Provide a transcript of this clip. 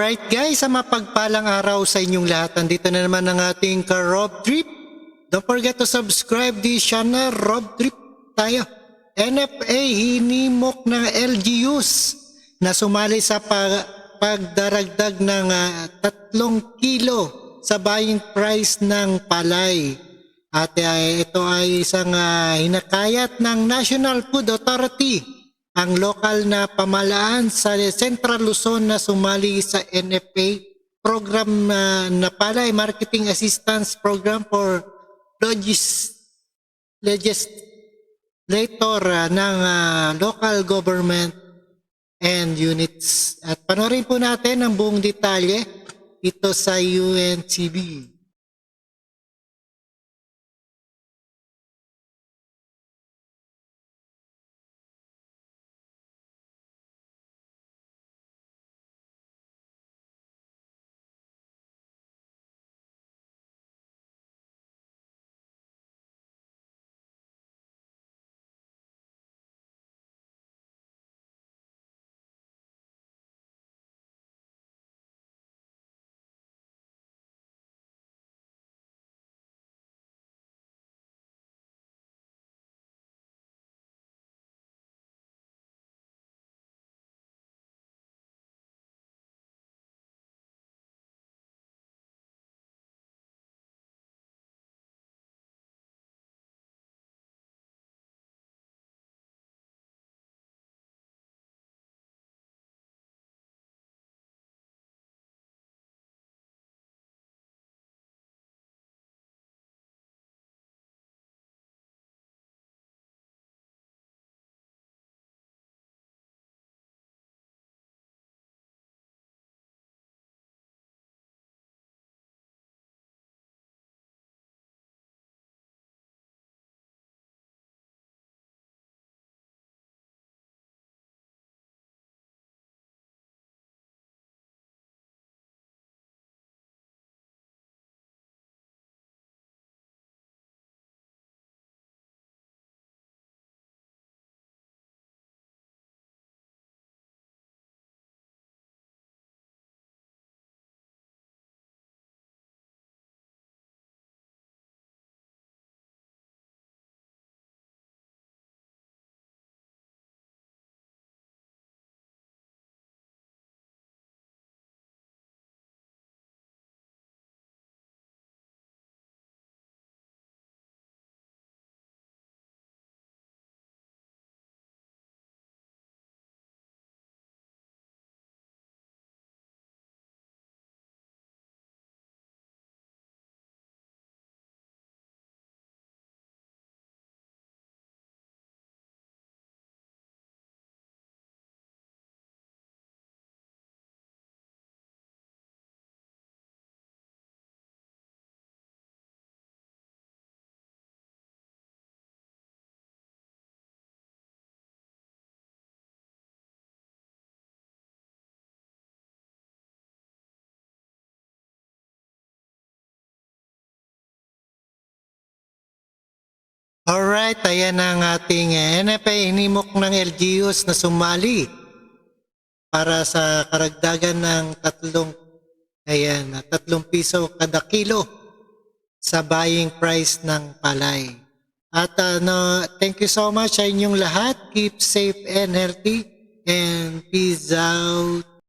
Alright guys, sa mapagpalang araw sa inyong lahat. Andito na naman ang ating ka-Rob Trip. Don't forget to subscribe this channel, Rob Trip tayo. NFA hinimok ng LGUs na sumali sa pagdaragdag ng 3 kilo sa buying price ng palay. At ito ay isang hinakayat ng National Food Authority, ang lokal na pamahalaan sa Central Luzon na sumali sa NFA program na Palay Marketing Assistance Program for legislator ng local government and units. At panoorin po natin ang buong detalye ito sa UNCB. Alright, ayan ang ating NFA hinimok ng LGUs na sumali para sa karagdagan ng 3 piso kada kilo sa buying price ng palay. At thank you so much sa inyong lahat. Keep safe and healthy and peace out.